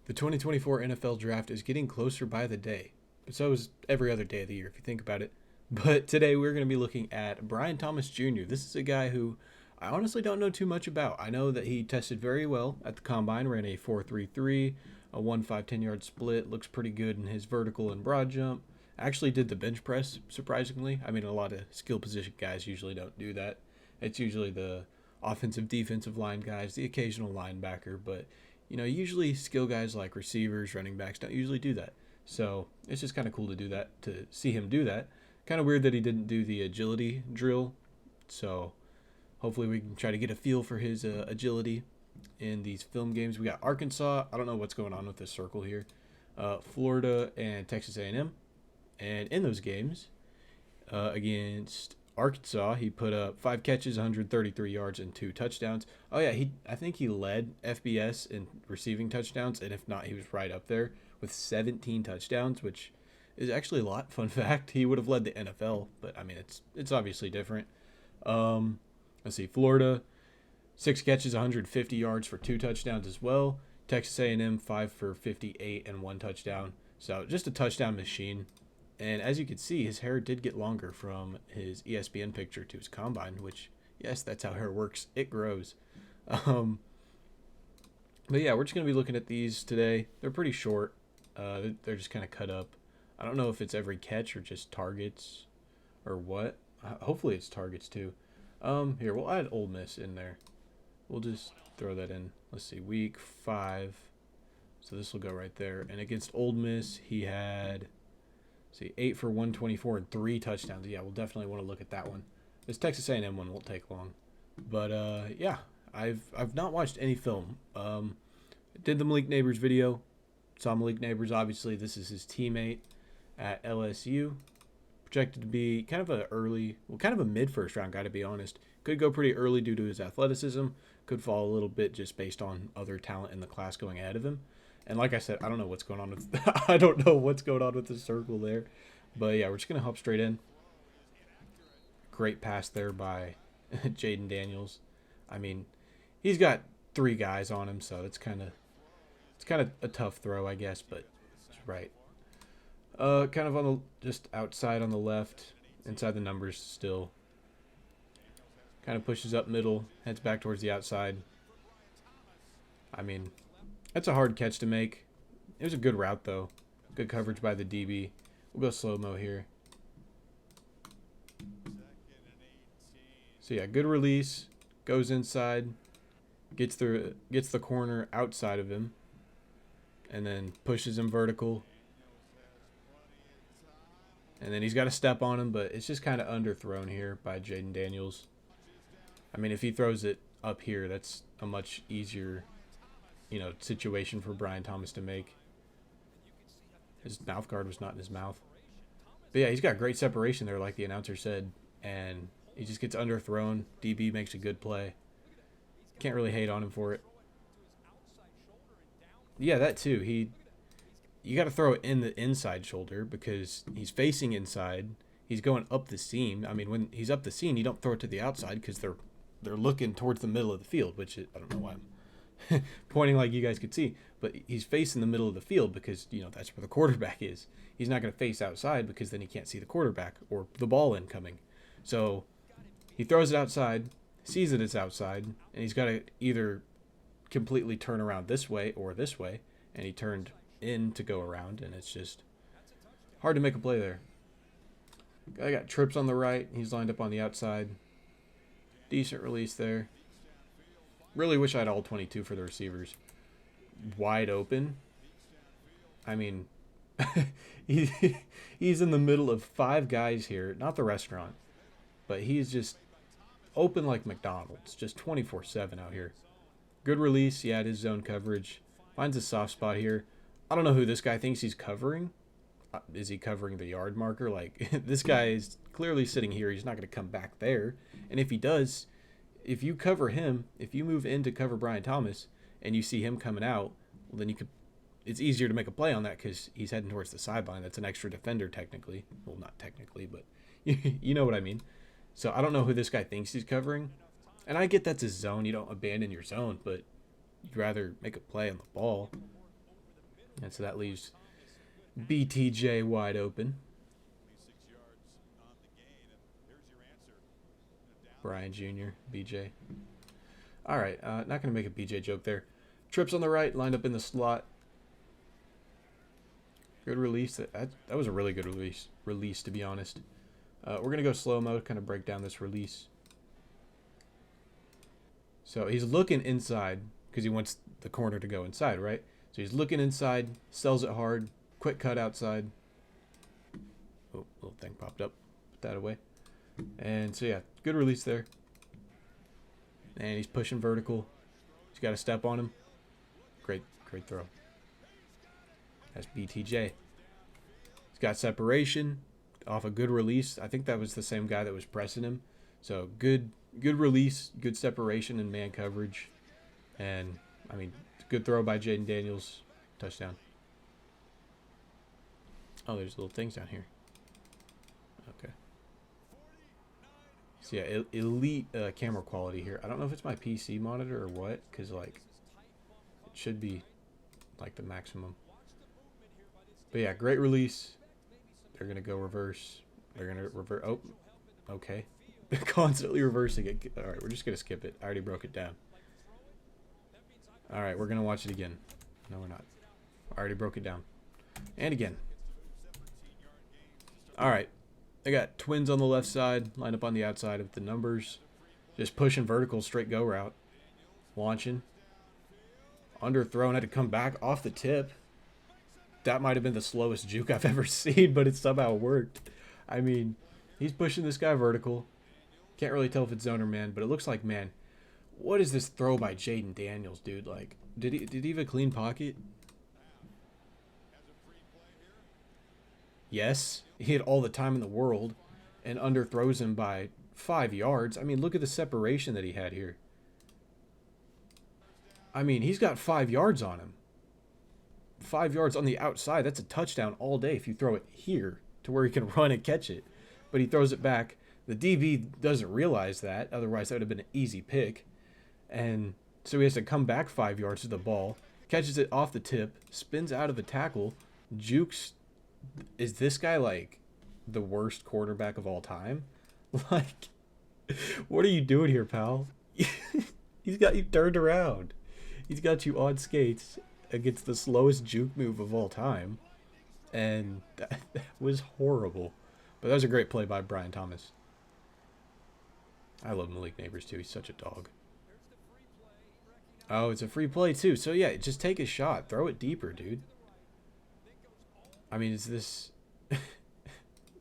The 2024 NFL Draft is getting closer by the day, but so is every other day of the year if you think about it. But today we're going to be looking at Brian Thomas Jr. This is a guy who I honestly don't know too much about. I know that he tested very well at the combine, ran a 4.33, a 1.5 10 yard split, looks pretty good in his vertical and broad jump. Actually did the bench press surprisingly. I mean, a lot of skill position guys usually don't do that. It's usually the offensive defensive line guys, the occasional linebacker, but usually skill guys like receivers, running backs don't usually do that. So it's just kind of cool to do that, to see him do that. Kind of weird that he didn't do the agility drill. So hopefully we can try to get a feel for his agility in these film games. We got Arkansas. I don't know what's going on with this circle here. Florida and Texas A&M. And in those games, against Arkansas, he put up 5 catches, 133 yards, and 2 touchdowns. Oh yeah, I think he led FBS in receiving touchdowns, and if not, he was right up there with 17 touchdowns, which is actually a lot. Fun fact: he would have led the NFL, but I mean, it's obviously different. Let's see, Florida, 6 catches, 150 yards for 2 touchdowns as well. Texas A&M 5 for 58 and 1 touchdown. So just a touchdown machine. And as you can see, his hair did get longer from his ESPN picture to his combine, which, yes, that's how hair works. It grows. But yeah, we're just going to be looking at these today. They're pretty short. They're just kind of cut up. I don't know if it's every catch or just targets or what. Hopefully it's targets too. Here, we'll add Ole Miss in there. We'll just throw that in. Let's see, week 5. So this will go right there. And against Ole Miss, he had... See, 8 for 124 and 3 touchdowns. Yeah, we'll definitely want to look at that one. This Texas A&M one won't take long. But yeah, I've not watched any film. Did the Malik Neighbors video. Saw Malik Neighbors. Obviously, this is his teammate at LSU. Projected to be kind of a mid first round guy, to be honest. Could go pretty early due to his athleticism. Could fall a little bit just based on other talent in the class going ahead of him. And like I said, I don't know what's going on with I don't know what's going on with the circle there. But yeah, we're just gonna hop straight in. Great pass there by Jaden Daniels. I mean, he's got 3 guys on him, so it's kind of a tough throw, I guess, but it's right. Kind of on the just outside on the left, inside the numbers still. Kind of pushes up middle, heads back towards the outside. I mean, that's a hard catch to make. It was a good route, though. Good coverage by the DB. We'll go slow-mo here. So, yeah, good release. Goes inside. Gets the corner outside of him. And then pushes him vertical. And then he's got a step on him, but it's just kind of underthrown here by Jaden Daniels. I mean, if he throws it up here, that's a much easier situation for Brian Thomas to make. His mouth guard was not in his mouth. But yeah, he's got great separation there, like the announcer said, and he just gets underthrown. DB makes a good play. Can't really hate on him for it. Yeah, that too. You got to throw it in the inside shoulder because he's facing inside. He's going up the seam. I mean, when he's up the seam, you don't throw it to the outside because they're looking towards the middle of the field, which I don't know why I'm pointing like you guys could see, but he's facing the middle of the field because that's where the quarterback is. He's not going to face outside because then he can't see the quarterback or the ball incoming. So he throws it outside, sees that it's outside, and he's got to either completely turn around this way or this way, and he turned in to go around, and it's just hard to make a play there. Guy got trips on the right. He's lined up on the outside. Decent release there. Really wish I had all 22 for the receivers. Wide open. I mean, he's in the middle of 5 guys here. Not the restaurant, but he's just open like McDonald's. Just 24/7 out here. Good release. Yeah, it is zone coverage. Finds a soft spot here. I don't know who this guy thinks he's covering. Is he covering the yard marker? Like, this guy is clearly sitting here. He's not going to come back there. And if he does... If you cover him, if you move in to cover Brian Thomas and you see him coming out, well, then it's easier to make a play on that because he's heading towards the sideline. That's an extra defender technically. Well, not technically, but you know what I mean. So I don't know who this guy thinks he's covering. And I get that's his zone. You don't abandon your zone, but you'd rather make a play on the ball. And so that leaves BTJ wide open. Brian Jr., BJ. All right, not going to make a BJ joke there. Trips on the right, lined up in the slot. Good release. That was a really good release, to be honest. We're going to go slow-mo, kind of break down this release. So he's looking inside because he wants the corner to go inside, right? So he's looking inside, sells it hard, quick cut outside. Oh, little thing popped up. Put that away. And so, yeah, good release there. And he's pushing vertical. He's got a step on him. Great throw. That's BTJ. He's got separation off a good release. I think that was the same guy that was pressing him. So good release, good separation and man coverage. And, I mean, good throw by Jaden Daniels. Touchdown. Oh, there's little things down here. Okay. So, yeah, elite camera quality here. I don't know if it's my PC monitor or what, because, like, it should be, like, the maximum. But, yeah, great release. They're going to go reverse. They're going to reverse. Oh, okay. Constantly reversing it. All right, we're just going to skip it. I already broke it down. All right, we're going to watch it again. No, we're not. I already broke it down. And again. All right. They got twins on the left side, lined up on the outside of the numbers. Just pushing vertical, straight go route. Launching. Underthrown, had to come back off the tip. That might have been the slowest juke I've ever seen, but it somehow worked. I mean, he's pushing this guy vertical. Can't really tell if it's zone or man, but it looks like man. What is this throw by Jaden Daniels, dude? Like, did he have a clean pocket? Yes, he had all the time in the world and underthrows him by 5 yards. I mean, look at the separation that he had here. I mean, he's got 5 yards on him. 5 yards on the outside. That's a touchdown all day if you throw it here to where he can run and catch it. But he throws it back. The DB doesn't realize that. Otherwise, that would have been an easy pick. And so he has to come back 5 yards to the ball. Catches it off the tip. Spins out of a tackle. Jukes. Is this guy, like, the worst quarterback of all time? Like, what are you doing here, pal? He's got you turned around. He's got you on skates against the slowest juke move of all time. And that was horrible. But that was a great play by Brian Thomas. I love Malik Neighbors, too. He's such a dog. Oh, it's a free play, too. So, yeah, just take a shot. Throw it deeper, dude. I mean, is this...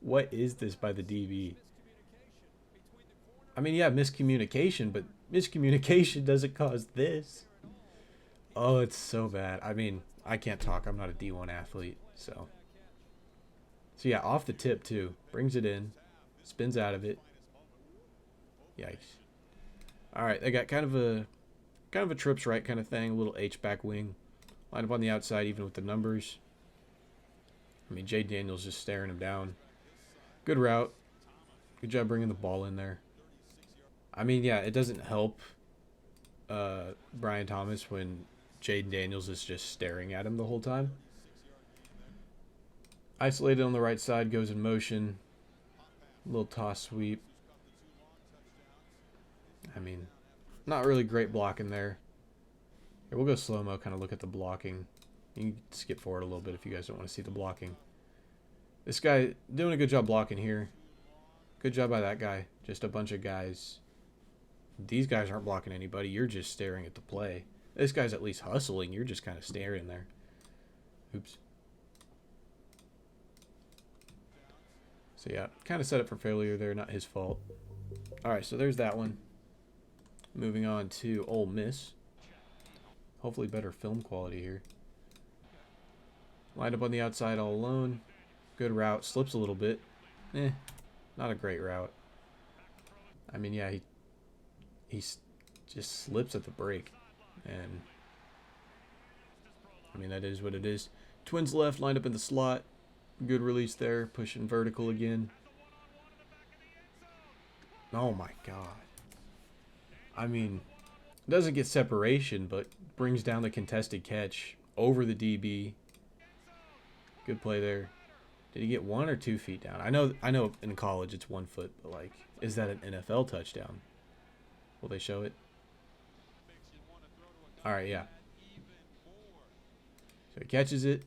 What is this by the DB? I mean, yeah, miscommunication, but miscommunication doesn't cause this. Oh, it's so bad. I mean, I can't talk. I'm not a D1 athlete, so... So, yeah, off the tip, too. Brings it in. Spins out of it. Yikes. All right, they got kind of a trips right kind of thing. A little H-back wing. Line up on the outside, even with the numbers. I mean, Jay Daniels just staring him down. Good route. Good job bringing the ball in there. I mean, yeah, it doesn't help Brian Thomas when Jaden Daniels is just staring at him the whole time. Isolated on the right side, goes in motion. Little toss sweep. I mean, not really great blocking there. Here, we'll go slow-mo, kind of look at the blocking. You can skip forward a little bit if you guys don't want to see the blocking. This guy doing a good job blocking here. Good job by that guy. Just a bunch of guys. These guys aren't blocking anybody. You're just staring at the play. This guy's at least hustling. You're just kind of staring there. Oops. So, yeah, kind of set up for failure there. Not his fault. All right, so there's that one. Moving on to Ole Miss. Hopefully better film quality here. Lined up on the outside all alone. Good route. Slips a little bit. Not a great route. I mean, yeah, he just slips at the break. And, I mean, that is what it is. Twins left, lined up in the slot. Good release there. Pushing vertical again. Oh, my God. I mean, doesn't get separation, but brings down the contested catch over the DB. Good play there. Did he get 1 or 2 feet down? I know in college it's 1 foot, but like, is that an NFL touchdown? Will they show it? All right, yeah. So he catches it.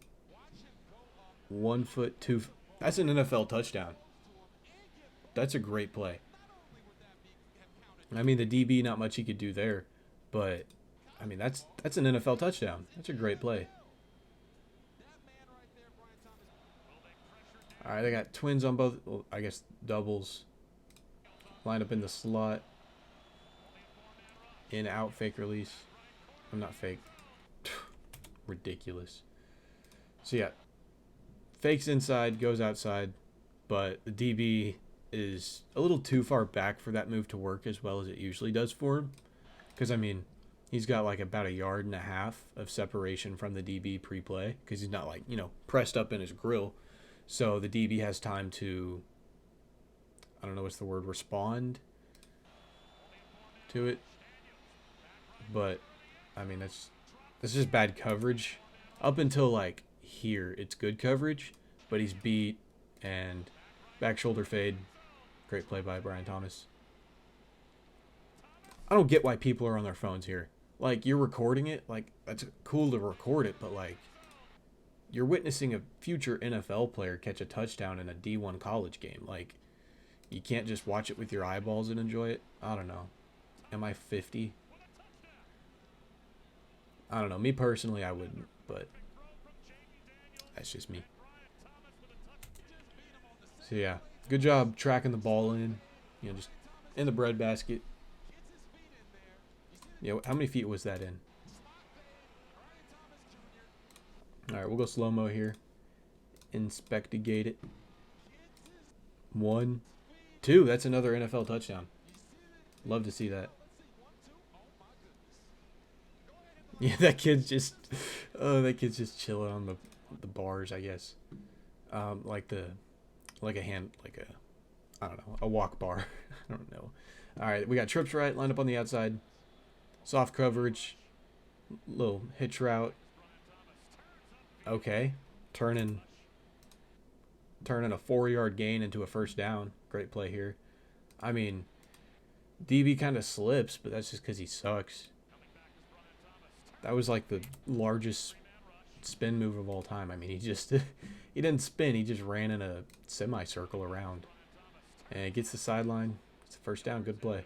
1 foot, 2. That's an NFL touchdown. That's a great play. I mean, the DB, not much he could do there, but I mean, that's an NFL touchdown. That's a great play. All right, they got twins on both. Well, I guess doubles. Line up in the slot. In, out, fake release. I'm not fake. Ridiculous. So yeah, fakes inside, goes outside, but the DB is a little too far back for that move to work as well as it usually does for him. Because, I mean, he's got like about 1.5 yards of separation from the DB pre-play because he's not like, you know, pressed up in his grill. So the DB has time to, I don't know what's the word, respond to it. But, I mean, that's just bad coverage. Up until like here, it's good coverage, but he's beat and back shoulder fade. Great play by Brian Thomas. I don't get why people are on their phones here. Like, you're recording it. Like, that's cool to record it, but like, you're witnessing a future NFL player catch a touchdown in a D1 college game. Like, you can't just watch it with your eyeballs and enjoy it. I don't know. Am I 50? I don't know. Me personally, I wouldn't, but that's just me. So yeah, good job tracking the ball in. You know, just in the breadbasket. Yeah, how many feet was that in? All right, we'll go slow-mo here. Inspectigate it. 1, 2. That's another NFL touchdown. Love to see that. Yeah, that kid's just chilling on the bars, I guess. Like a I don't know, a walk bar. I don't know. All right, we got trips right, lined up on the outside. Soft coverage, little hitch route. Okay, turning a 4-yard gain into a first down. Great play here. I mean, DB kind of slips, but that's just because he sucks. That was like the largest spin move of all time. I mean, he didn't spin. He just ran in a semicircle around. And it gets the sideline. It's a first down. Good play.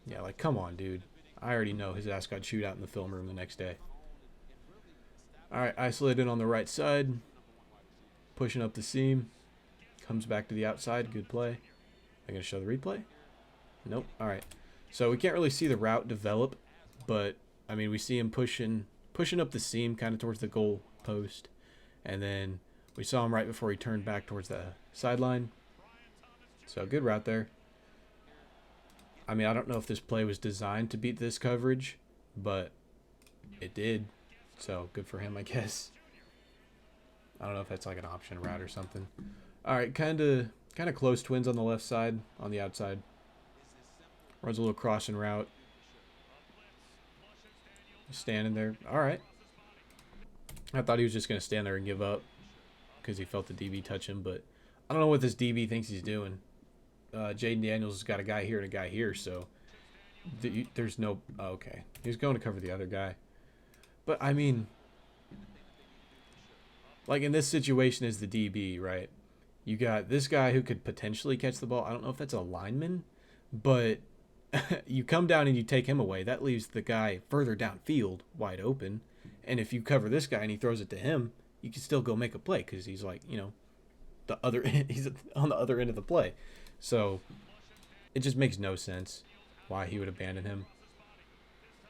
Yeah, like, come on, dude. I already know his ass got chewed out in the film room the next day. All right, isolated on the right side. Pushing up the seam. Comes back to the outside. Good play. Am I going to show the replay? Nope. All right. So we can't really see the route develop, but, I mean, we see him pushing up the seam kind of towards the goal post. And then we saw him right before he turned back towards the sideline. So good route there. I mean, I don't know if this play was designed to beat this coverage, but it did. So good for him, I guess. I don't know if that's like an option route or something. All right, kind of close twins on the left side, on the outside. Runs a little crossing route. Standing there. All right. I thought he was just going to stand there and give up because he felt the DB touch him, but I don't know what this DB thinks he's doing. Jaden Daniels has got a guy here and a guy here, so there's no... Oh, okay. He's going to cover the other guy. But, I mean, like in this situation is the DB, right? You got this guy who could potentially catch the ball. I don't know if that's a lineman, but you come down and you take him away. That leaves the guy further downfield wide open. And if you cover this guy and he throws it to him, you can still go make a play because he's like, you know, he's on the other end of the play. So it just makes no sense why he would abandon him.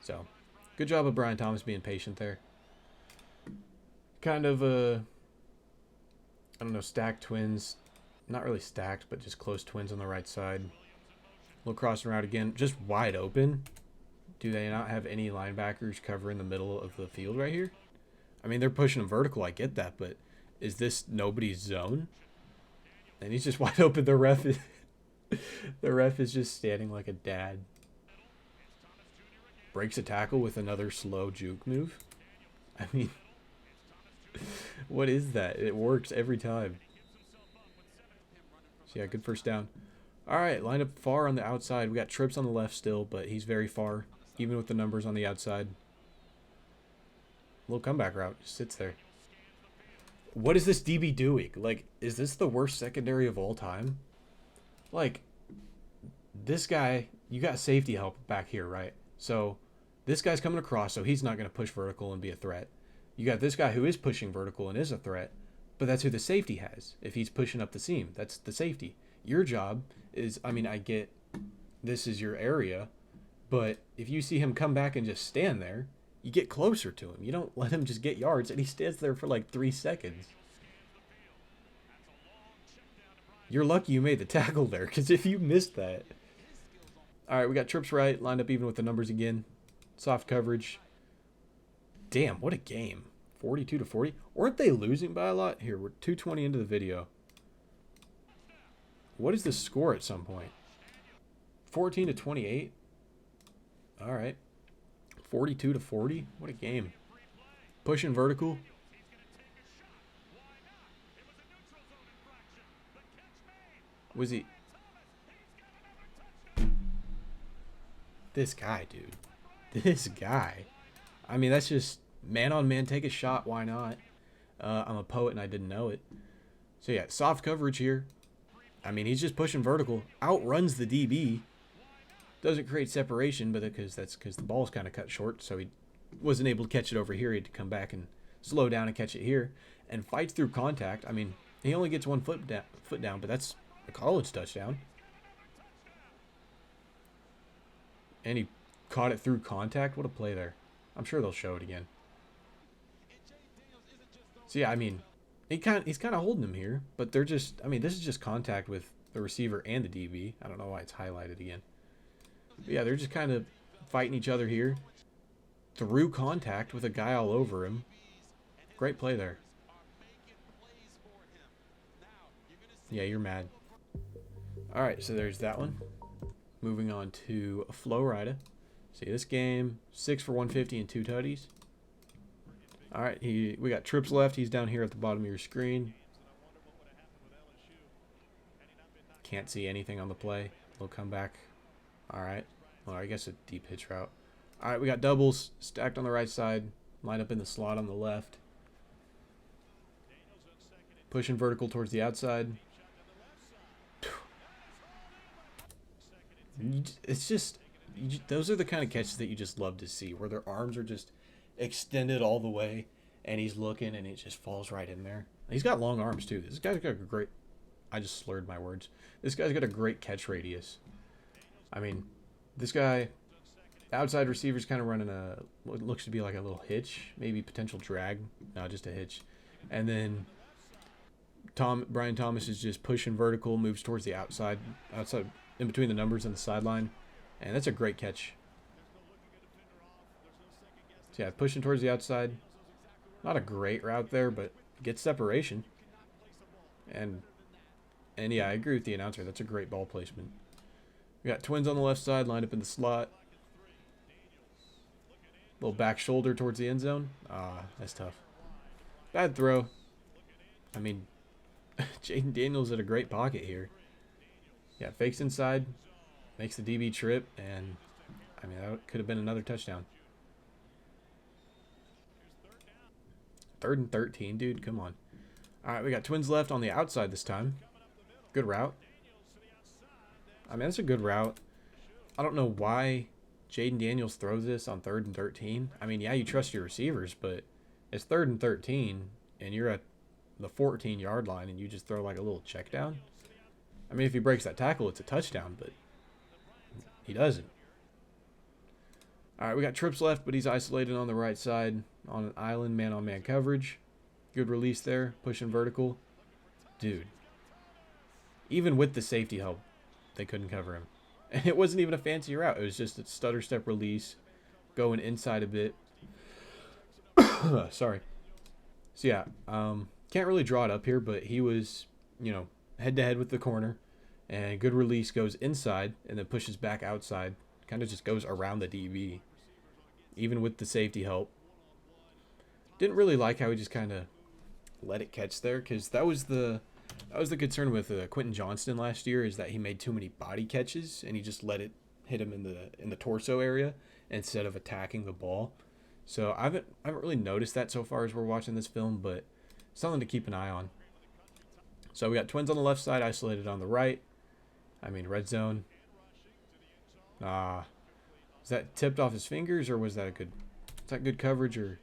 So good job of Brian Thomas being patient there. Kind of I don't know, stacked twins. Not really stacked, but just close twins on the right side. Little crossing route again, just wide open. Do they not have any linebackers covering the middle of the field right here? I mean, they're pushing him vertical, I get that, but is this nobody's zone? And he's just wide open. The ref is just standing like a dad. Breaks a tackle with another slow juke move. I mean, what is that? It works every time. So yeah, good first down. All right, line up far on the outside. We got Trips on the left still, but he's very far, even with the numbers on the outside. Little comeback route, just sits there. What is this DB doing? Like, is this the worst secondary of all time? Like, this guy, you got safety help back here, right? So this guy's coming across, so he's not going to push vertical and be a threat. You got this guy who is pushing vertical and is a threat, but that's who the safety has. If he's pushing up the seam, that's the safety. Your job is, I mean, I get this is your area, but if you see him come back and just stand there, you get closer to him. You don't let him just get yards, and he stands there for like 3 seconds. You're lucky you made the tackle there, because if you missed that. All right, we got Trips right, lined up even with the numbers again. Soft coverage. Damn, what a game. 42-40. Weren't they losing by a lot? Here, we're 2:20 into the video. What is the score at some point? 14-28. All right. 42-40. What a game. Pushing vertical. Was he? This guy, dude. This guy. I mean, that's just man on man. Take a shot. Why not? I'm a poet and I didn't know it. So yeah, soft coverage here. I mean, he's just pushing vertical. Outruns the DB. Doesn't create separation, but because the ball's kind of cut short, so he wasn't able to catch it over here. He had to come back and slow down and catch it here, and fights through contact. I mean, he only gets 1 foot down, but that's a college touchdown. And he caught it through contact. What a play there. I'm sure they'll show it again. So yeah, I mean, he's kind of holding him here, but they're just, I mean, this is just contact with the receiver and the DB. I don't know why it's highlighted again. But yeah, they're just kind of fighting each other here through contact with a guy all over him. Great play there. Yeah, you're mad. All right, so there's that one. Moving on to Flo Rida. See this game, 6 for 150 and 2 tutties. All right, we got Trips left. He's down here at the bottom of your screen. Can't see anything on the play. Little comeback. All right. Well, I guess a deep hitch route. All right, we got doubles stacked on the right side. Line up in the slot on the left. Pushing vertical towards the outside. It's just, those are the kind of catches that you just love to see, where their arms are just extended all the way, and he's looking, and it just falls right in there. He's got long arms, too. This guy's got a great, I just slurred my words. This guy's got a great catch radius. I mean, this guy, outside receiver's kind of running what looks to be like a little hitch, maybe potential drag. No, just a hitch. And then Brian Thomas is just pushing vertical, moves towards the outside in between the numbers and the sideline. And that's a great catch. So yeah, pushing towards the outside. Not a great route there, but gets separation. And yeah, I agree with the announcer. That's a great ball placement. We got Twins on the left side, lined up in the slot. Little back shoulder towards the end zone. Ah, that's tough. Bad throw. I mean, Jaden Daniels at a great pocket here. Yeah, fakes inside, makes the DB trip, and I mean, that could have been another touchdown. 3rd and 13, dude, come on. All right, we got Twins left on the outside this time. Good route. I mean, that's a good route. I don't know why Jaden Daniels throws this on 3rd and 13. I mean, yeah, you trust your receivers, but it's 3rd and 13, and you're at the 14-yard line, and you just throw like a little check down. I mean, if he breaks that tackle, it's a touchdown, but he doesn't. All right, we got Trips left, but he's isolated on the right side on an island, man-on-man coverage. Good release there, pushing vertical. Dude, even with the safety help, they couldn't cover him. And it wasn't even a fancy route. It was just a stutter step release, going inside a bit. Sorry. So, yeah, can't really draw it up here, but he was, head-to-head with the corner. And good release, goes inside and then pushes back outside. Kind of just goes around the DB. Even with the safety help. Didn't really like how he just kind of let it catch there, because that was the concern with Quentin Johnston last year, is that he made too many body catches and he just let it hit him in the torso area instead of attacking the ball. So I haven't really noticed that so far as we're watching this film, but something to keep an eye on. So we got Twins on the left side, isolated on the right. I mean, red zone. Is that tipped off his fingers, or was that good coverage, or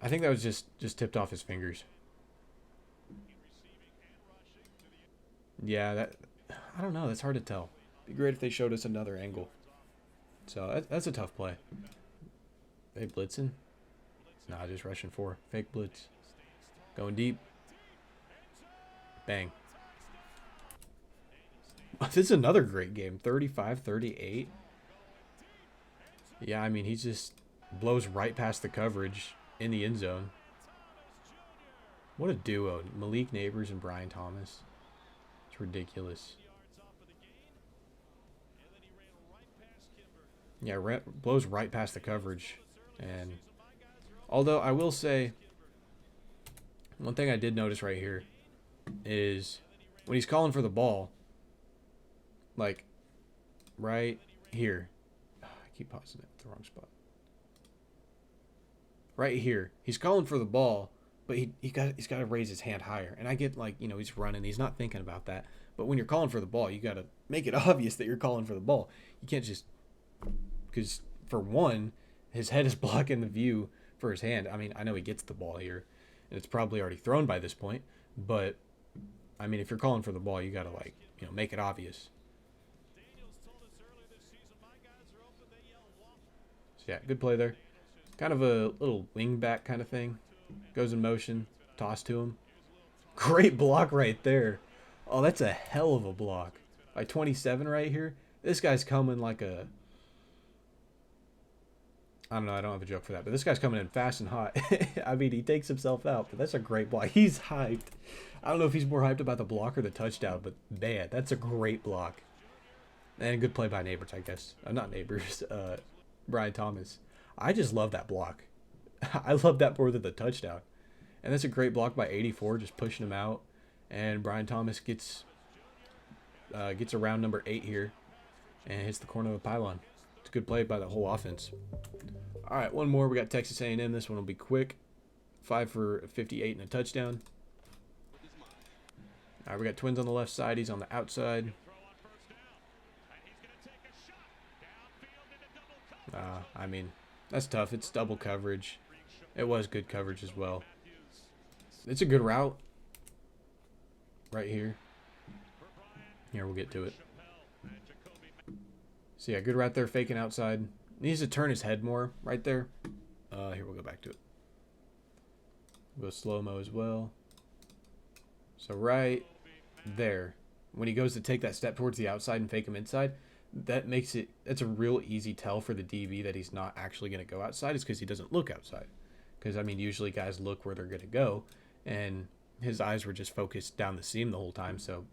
I think that was just tipped off his fingers. Yeah, I don't know. That's hard to tell. It'd be great if they showed us another angle. So that's a tough play. They blitzing? Nah, just rushing for fake blitz. Going deep. Bang. This is another great game. 35-38. Yeah, I mean, he just blows right past the coverage in the end zone. What a duo. Malik Neighbors and Brian Thomas. It's ridiculous. Yeah, blows right past the coverage. And although I will say, one thing I did notice right here is when he's calling for the ball, like right here. I keep pausing it at the wrong spot. Right here, he's calling for the ball, but he's got to raise his hand higher. And I get, like, he's running, he's not thinking about that. But when you're calling for the ball, you got to make it obvious that you're calling for the ball. You can't just, because for one, his head is blocking the view for his hand. I mean, I know he gets the ball here, and it's probably already thrown by this point. But I mean, if you're calling for the ball, you got to, like, make it obvious. So yeah, good play there. Kind of a little wing back kind of thing. Goes in motion. Toss to him. Great block right there. Oh, that's a hell of a block. By 27 right here. This guy's coming like a... I don't know, I don't have a joke for that. But this guy's coming in fast and hot. I mean, he takes himself out. But that's a great block. He's hyped. I don't know if he's more hyped about the block or the touchdown. But man, that's a great block. And a good play by Neighbors, I guess. Not Neighbors. Brian Thomas. I just love that block. I love that more than the touchdown. And that's a great block by 84, just pushing him out. And Brian Thomas gets around number 8 here and hits the corner of the pylon. It's a good play by the whole offense. All right, one more. We got Texas A&M. This one will be quick. 5 for 58 and a touchdown. All right, we got Twins on the left side. He's on the outside. I mean, that's tough. It's double coverage. It was good coverage as well. It's a good route. Right here. Here, we'll get to it. So, yeah, good route there, faking outside. Needs to turn his head more right there. Here, we'll go back to it. We'll go slow-mo as well. So, right there. When he goes to take that step towards the outside and fake him inside, that's a real easy tell for the DB that he's not actually going to go outside, is because he doesn't look outside. Because, I mean, usually guys look where they're going to go, and his eyes were just focused down the seam the whole time, so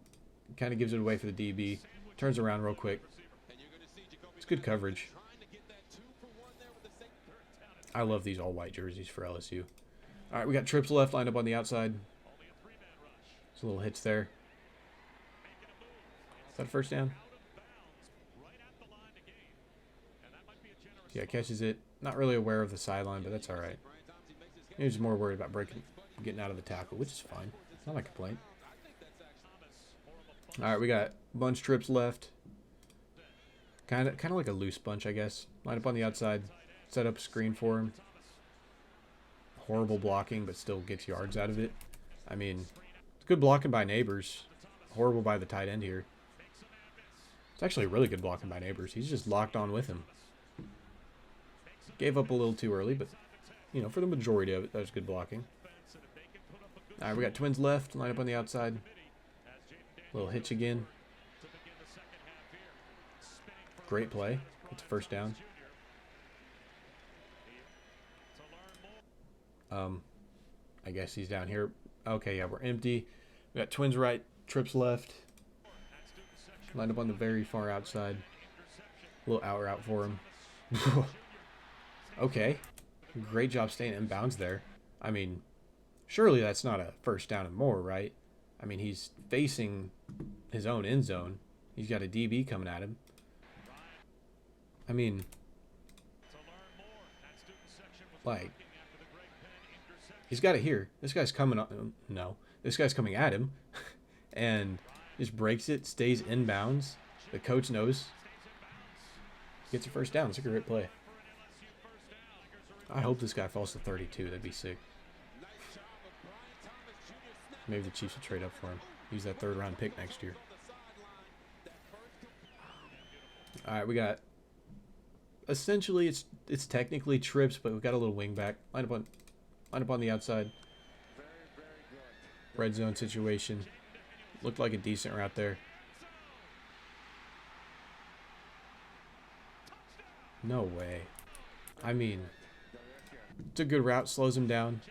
it kind of gives it away for the DB. Turns around real quick. It's good coverage. I love these all-white jerseys for LSU. All right, we got trips left lined up on the outside. There's a little hits there. Is that a first down? Yeah, catches it. Not really aware of the sideline, but that's all right. He was more worried about getting out of the tackle, which is fine. Not my complaint. All right, we got a bunch trips left. Kind of like a loose bunch, I guess. Line up on the outside. Set up a screen for him. Horrible blocking, but still gets yards out of it. I mean, it's good blocking by Neighbors. Horrible by the tight end here. It's actually really good blocking by Neighbors. He's just locked on with him. Gave up a little too early, but, for the majority of it, that was good blocking. All right, we got Twins left. Line up on the outside. Little hitch again. Great play. It's a first down. I guess he's down here. Okay, yeah, we're empty. We got Twins right, trips left. Lined up on the very far outside. A little out route for him. Okay. Great job staying in bounds there. I mean, surely that's not a first down and more, right? I mean, he's facing his own end zone. He's got a DB coming at him. I mean, like, he's got it here. This guy's coming on. No, this guy's coming at him. And just breaks it, stays in bounds. The coach knows. Gets a first down. It's a great play. I hope this guy falls to 32. That'd be sick. Maybe the Chiefs will trade up for him. Use that third-round pick next year. All right, we got... Essentially, it's technically trips, but we've got a little wing back. Line up on the outside. Red zone situation. Looked like a decent route there. No way. I mean, it's a good route. Slows him down.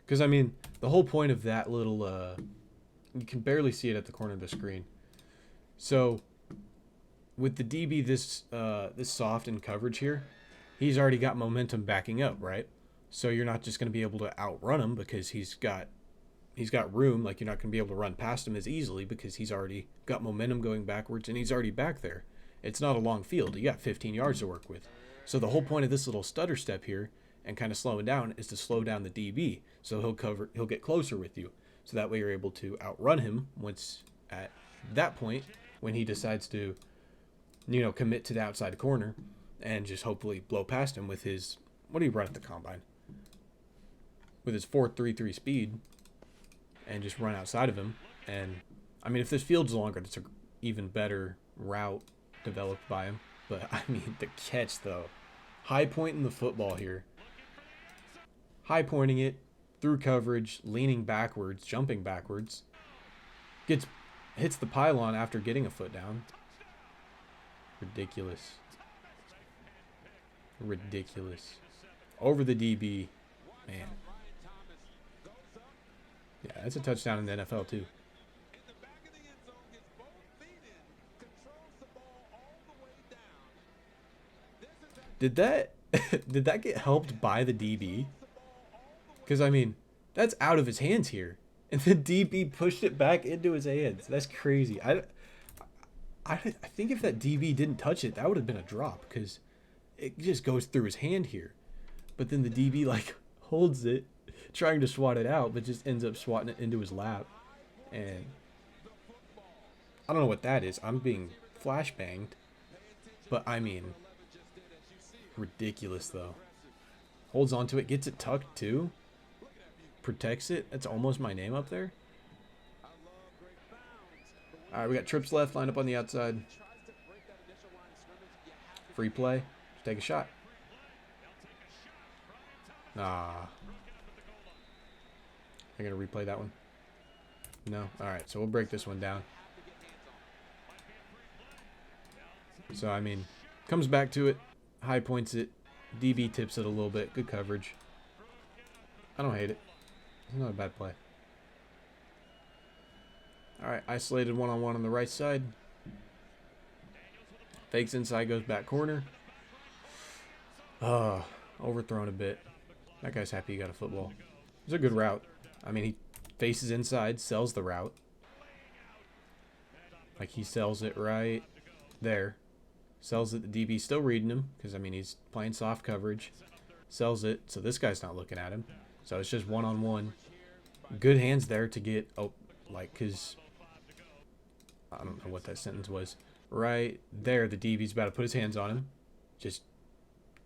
Because, I mean, the whole point of that little... you can barely see it at the corner of the screen. So, with the DB this soft in coverage here, he's already got momentum backing up, right? So you're not just going to be able to outrun him because he's got room. Like, you're not going to be able to run past him as easily because he's already got momentum going backwards and he's already back there. It's not a long field. You got 15 yards to work with. So the whole point of this little stutter step here and kind of slowing down is to slow down the DB. So he'll get closer with you. So that way you're able to outrun him once at that point when he decides to, commit to the outside corner and just hopefully blow past him with his, what do you run at the combine? With his 4.33 speed and just run outside of him. And, I mean, if this field's longer, that's an even better route developed by him. But, I mean, the catch, though. High pointing the football here. High pointing it through coverage, leaning backwards, jumping backwards. Hits the pylon after getting a foot down. Ridiculous. Ridiculous. Over the DB. Man. Yeah, that's a touchdown in the NFL, too. Did that get helped by the DB? Because, I mean, that's out of his hands here. And the DB pushed it back into his hands. That's crazy. I think if that DB didn't touch it, that would have been a drop. Because it just goes through his hand here. But then the DB, holds it, trying to swat it out, but just ends up swatting it into his lap. And I don't know what that is. I'm being flashbanged. But, I mean, ridiculous, though. Holds onto it, gets it tucked, too. Protects it. That's almost my name up there. All right, we got trips left. Line up on the outside. Free play. Take a shot. Ah. I'm going to replay that one. No? All right, so we'll break this one down. So, I mean, comes back to it. High points it. DB tips it a little bit. Good coverage. I don't hate it. It's not a bad play. Alright, isolated one-on-one on the right side. Fakes inside, goes back corner. Overthrown a bit. That guy's happy he got a football. It's a good route. I mean, he faces inside, sells the route. Like, he sells it right there. Sells it. The DB's still reading him because, I mean, he's playing soft coverage. Sells it, so this guy's not looking at him. So it's just one-on-one. Good hands there to get, because I don't know what that sentence was. Right there, the DB's about to put his hands on him. Just,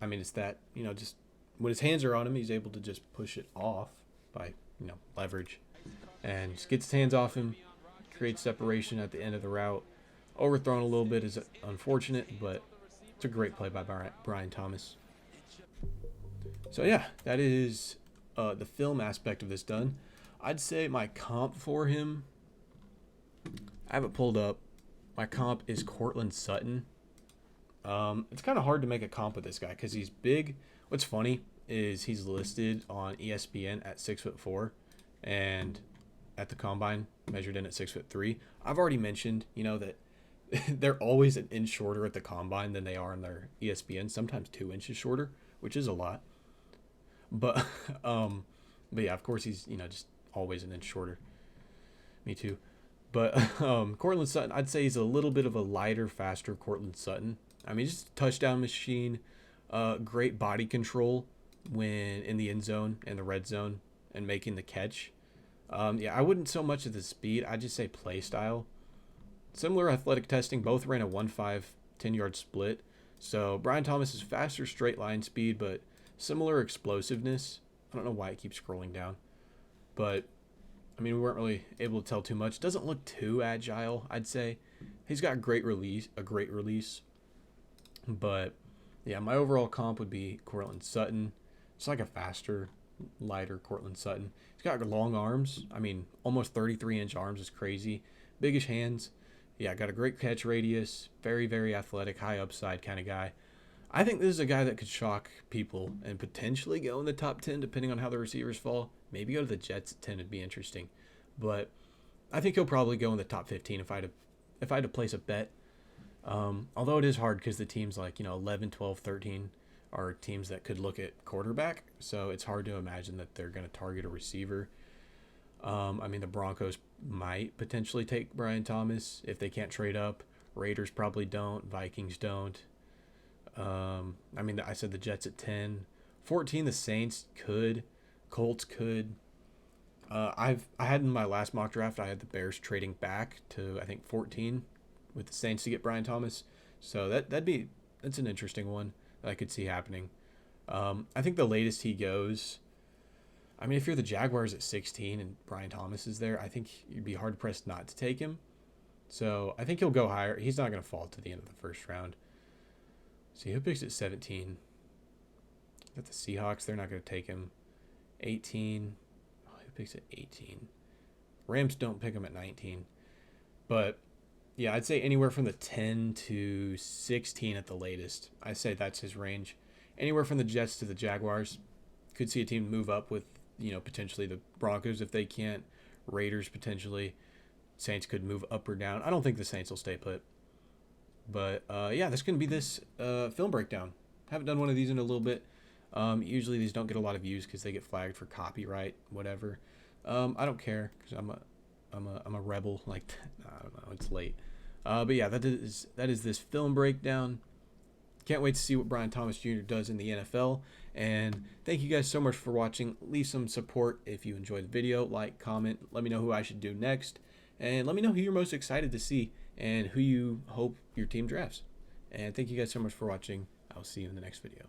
I mean, it's that, just when his hands are on him, he's able to just push it off by, leverage. And just gets his hands off him, creates separation at the end of the route. Overthrown a little bit is unfortunate, but it's a great play by Brian Thomas. So, yeah, that is the film aspect of this done. I'd say my comp for him, I have it pulled up. My comp is Courtland Sutton. It's kind of hard to make a comp with this guy because he's big. What's funny is he's listed on ESPN at 6'4", and at the combine measured in at 6'3". I've already mentioned, that they're always an inch shorter at the combine than they are in their ESPN, sometimes 2 inches shorter, which is a lot. But um, but yeah, of course he's just always an inch shorter. Me too. But Cortland Sutton, I'd say he's a little bit of a lighter, faster Cortland Sutton. I mean, just a touchdown machine, great body control when in the end zone and the red zone and making the catch. Yeah, I wouldn't so much of the speed. I'd just say play style. Similar athletic testing, both ran a 1.5 10-yard split. So Brian Thomas is faster straight line speed, but similar explosiveness. I don't know why it keeps scrolling down, but I mean, we weren't really able to tell too much. Doesn't look too agile, I'd say. He's got a great release. But yeah, my overall comp would be Cortland Sutton. It's like a faster, lighter Cortland Sutton. He's got long arms. I mean, almost 33-inch arms is crazy. Biggish hands. Yeah, got a great catch radius. Very, very athletic, high upside kind of guy. I think this is a guy that could shock people and potentially go in the top 10 depending on how the receivers fall. Maybe go to the Jets at 10 would be interesting. But I think he'll probably go in the top 15 if I had to place a bet. Although it is hard because the teams like 11, 12, 13 are teams that could look at quarterback. So it's hard to imagine that they're going to target a receiver. I mean, the Broncos might potentially take Brian Thomas if they can't trade up. Raiders probably don't. Vikings don't. I mean, I said the Jets at 10. 14, the Saints could. Colts could. I had in my last mock draft, I had the Bears trading back to, I think, 14 with the Saints to get Brian Thomas. So that's an interesting one that I could see happening. I think the latest he goes, I mean, if you're the Jaguars at 16 and Brian Thomas is there, I think you'd be hard pressed not to take him. So I think he'll go higher. He's not going to fall to the end of the first round. See, who picks at 17? Got the Seahawks. They're not going to take him. 18. Oh, who picks at 18? Rams don't pick him at 19. But yeah, I'd say anywhere from the 10 to 16 at the latest. I say that's his range. Anywhere from the Jets to the Jaguars. Could see a team move up with, potentially the Broncos if they can't. Raiders potentially. Saints could move up or down. I don't think the Saints will stay put. But yeah, this can be this film breakdown. Haven't done one of these in a little bit. Usually these don't get a lot of views because they get flagged for copyright, whatever. I don't care because I'm a rebel. Like, I don't know, it's late. But yeah, that is this film breakdown. Can't wait to see what Brian Thomas Jr. does in the NFL. And thank you guys so much for watching. Leave some support if you enjoyed the video. Like, comment. Let me know who I should do next. And let me know who you're most excited to see and who you hope your team drafts. And thank you guys so much for watching. I'll see you in the next video.